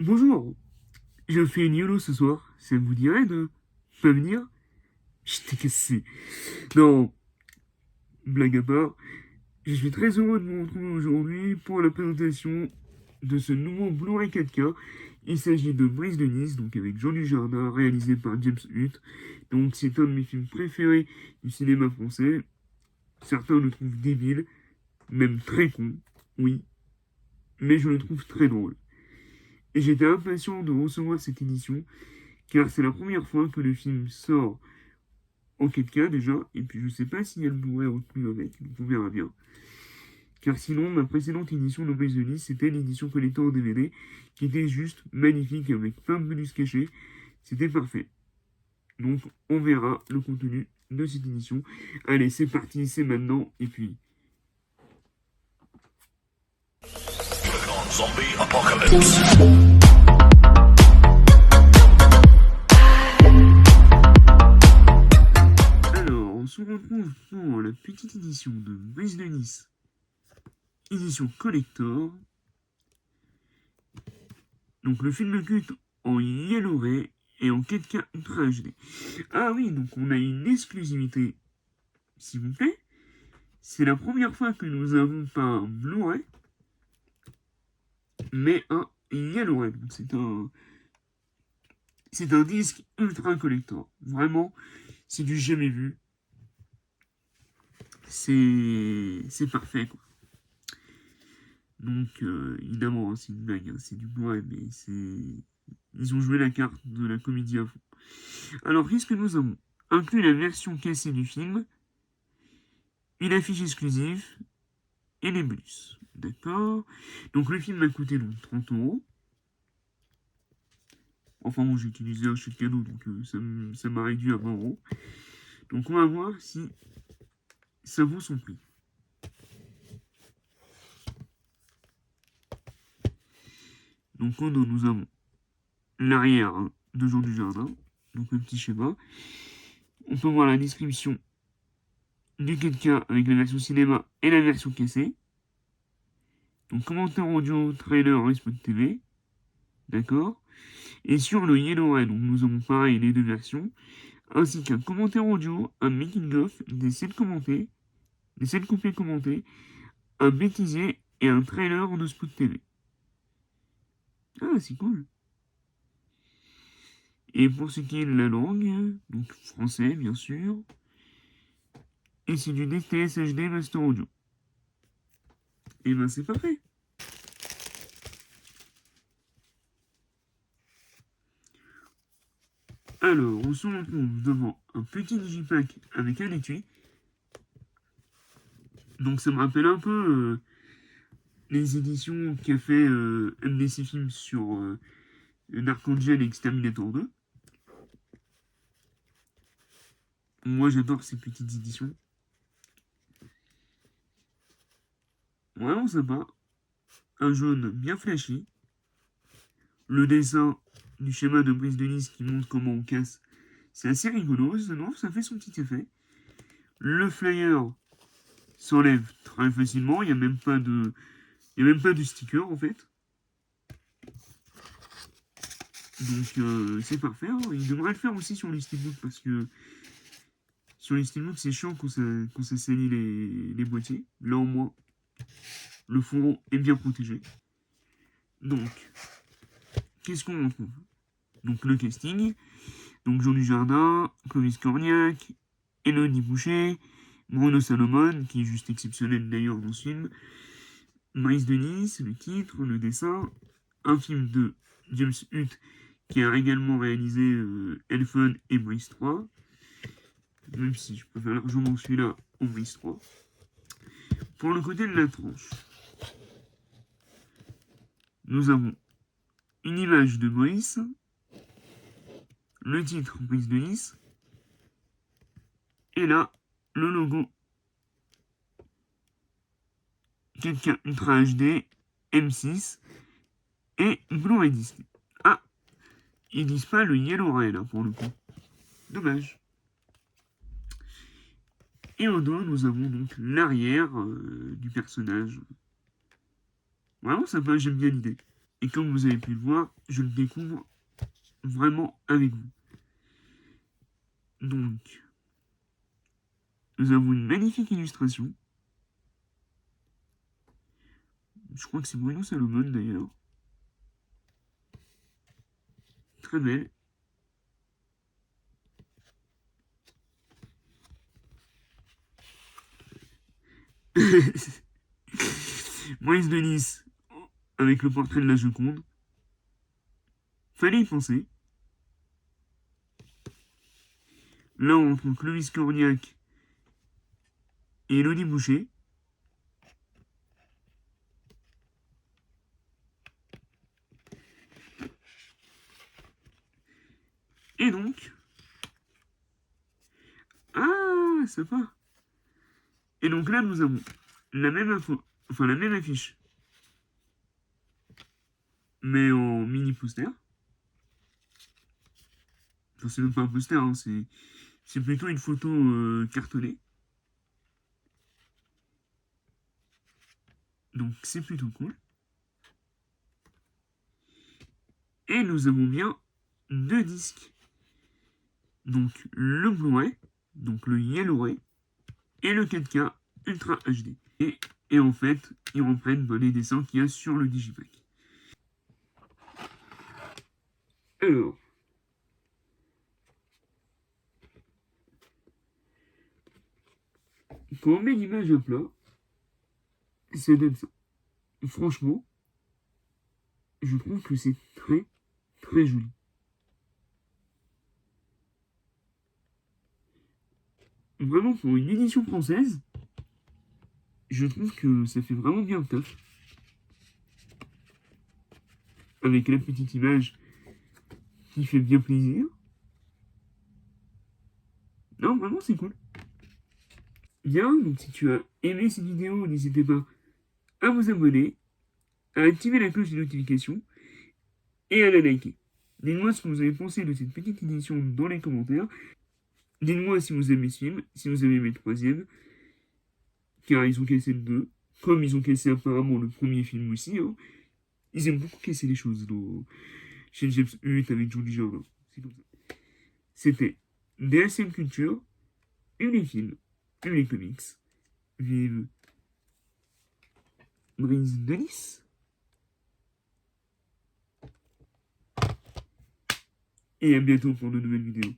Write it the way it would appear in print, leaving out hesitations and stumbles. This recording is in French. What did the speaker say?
Bonjour, je fais une YOLO ce soir. Ça vous dirait de pas venir? J'étais cassé. Non, blague à part, je suis très heureux de vous retrouver aujourd'hui pour la présentation de ce nouveau Blu-ray 4K. Il s'agit de Brise de Nice, donc avec Jean Dujardin, réalisé par James Hutt. Donc c'est un de mes films préférés du cinéma français. Certains le trouvent débile, même très con, oui, mais je le trouve très drôle. Et j'étais impatient de recevoir cette édition car c'est la première fois que le film sort en 4K déjà, et puis je sais pas s'il y a le Blu-ray retenu avec, donc on verra bien. Car sinon, ma précédente édition de Brise de Nice, c'était l'édition collector en DVD, qui était juste magnifique avec plein de bonus cachés, c'était parfait. Donc on verra le contenu de cette édition. Allez, c'est parti, c'est maintenant, et puis... Zombie Apocalypse. Alors, on se retrouve pour la petite édition de Brise de Nice, édition collector. Donc le film culte en Yellow Ray et en 4K Ultra HD. Ah oui, donc on a une exclusivité, s'il vous plaît. C'est la première fois que nous avons pas un Blu-ray, mais un Yellow Ray. Donc c'est un disque ultra collector. Vraiment, c'est du jamais vu. C'est parfait, quoi. Donc, évidemment, hein, c'est une blague, hein, c'est du Blu-ray, mais c'est... Ils ont joué la carte de la comédie à fond. Alors, qu'est-ce que nous avons? Inclus la version cassée du film, une affiche exclusive et les bonus. D'accord. Donc, le film m'a coûté donc 30 euros. Enfin, bon, j'ai utilisé un chèque cadeau, donc ça m'a réduit à 20 euros. Donc, on va voir si ça vaut son prix. Donc, nous avons l'arrière hein, de Jean Dujardin. Donc, un petit schéma. On peut voir la description du 4K avec la version cinéma et la version cassée. Donc, commentaire audio, trailer et spot TV. D'accord. Et sur le Yellow Ray, donc nous avons pareil les deux versions, ainsi qu'un commentaire audio, un making-of, des scènes commentées, des scènes coupées commentées, un bêtisier et un trailer de spot TV. Ah, c'est cool. Et pour ce qui est de la langue, donc français bien sûr, et c'est du DTS HD Master Audio. Et ben c'est parfait. Alors, on se retrouve devant un petit digipack avec un étui. Donc ça me rappelle un peu les éditions qu'a fait MDC Films sur Dark Angel et Exterminator 2. Moi j'adore ces petites éditions. Vraiment sympa. Un jaune bien flashy. Le dessin du schéma de Brise de Nice qui montre comment on casse. C'est assez rigolo, ça fait son petit effet. Le flyer s'enlève très facilement, il n'y a même pas de sticker en fait. Donc c'est parfait. Hein. Il devrait le faire aussi sur les steelbooks parce que sur les steelbooks c'est chiant quand ça salit les boîtiers. Là au moins le fourreau est bien protégé. Donc qu'est-ce qu'on retrouve? Donc le casting. Donc Jean Dujardin, Clovis Cornillac, Élodie Boucher, Bruno Salomon, qui est juste exceptionnel d'ailleurs dans ce film, Brise de Nice, le titre, le dessin, un film de James Hutt qui a également réalisé Elfun et Brise 3, même si je préfère largement celui-là au Brise 3. Pour le côté de la tranche, nous avons une image de Maurice, le titre Brise de Nice, et là, le logo 4K Ultra HD, M6 et Blu-ray Disc. Ah, ils disent pas le Yellow Ray là pour le coup. Dommage. Et au dos, nous avons donc l'arrière du personnage. Vraiment sympa, j'aime bien l'idée. Et comme vous avez pu le voir, je le découvre vraiment avec vous. Donc, nous avons une magnifique illustration. Je crois que c'est Bruno Salomon d'ailleurs. Très belle. Maurice Denis avec le portrait de la Joconde. Fallait y penser. Là, on retrouve Clovis Cornillac et Élodie Boucher. Et donc... Ah, sympa. Et donc là, nous avons la même info, enfin la même affiche, mais en mini poster. Enfin, c'est même pas un poster, hein, c'est plutôt une photo cartonnée. Donc c'est plutôt cool. Et nous avons bien deux disques. Donc le Blu-ray, donc le Yellow-ray, et le 4K Ultra HD. Et en fait, ils reprennent les dessins qu'il y a sur le Digipack. Alors, quand on met l'image à plat, ça donne ça. Franchement, je trouve que c'est très, très joli. Vraiment, pour une édition française, je trouve que ça fait vraiment bien le taf. Avec la petite image qui fait bien plaisir. Non, vraiment, c'est cool. Bien, donc si tu as aimé cette vidéo, n'hésitez pas à vous abonner, à activer la cloche de notification et à la liker. Dites-moi ce que vous avez pensé de cette petite édition dans les commentaires. Dites-moi si vous aimez ce film, si vous avez aimé le troisième, car ils ont cassé le 2, comme ils ont cassé apparemment le premier film aussi. Hein. Ils aiment beaucoup casser les choses chez James Hutt avec Julie Jardin. C'est comme ça. C'était DSM Culture, et les films, et les comics. Vive Brice Denis. Et à bientôt pour de nouvelles vidéos.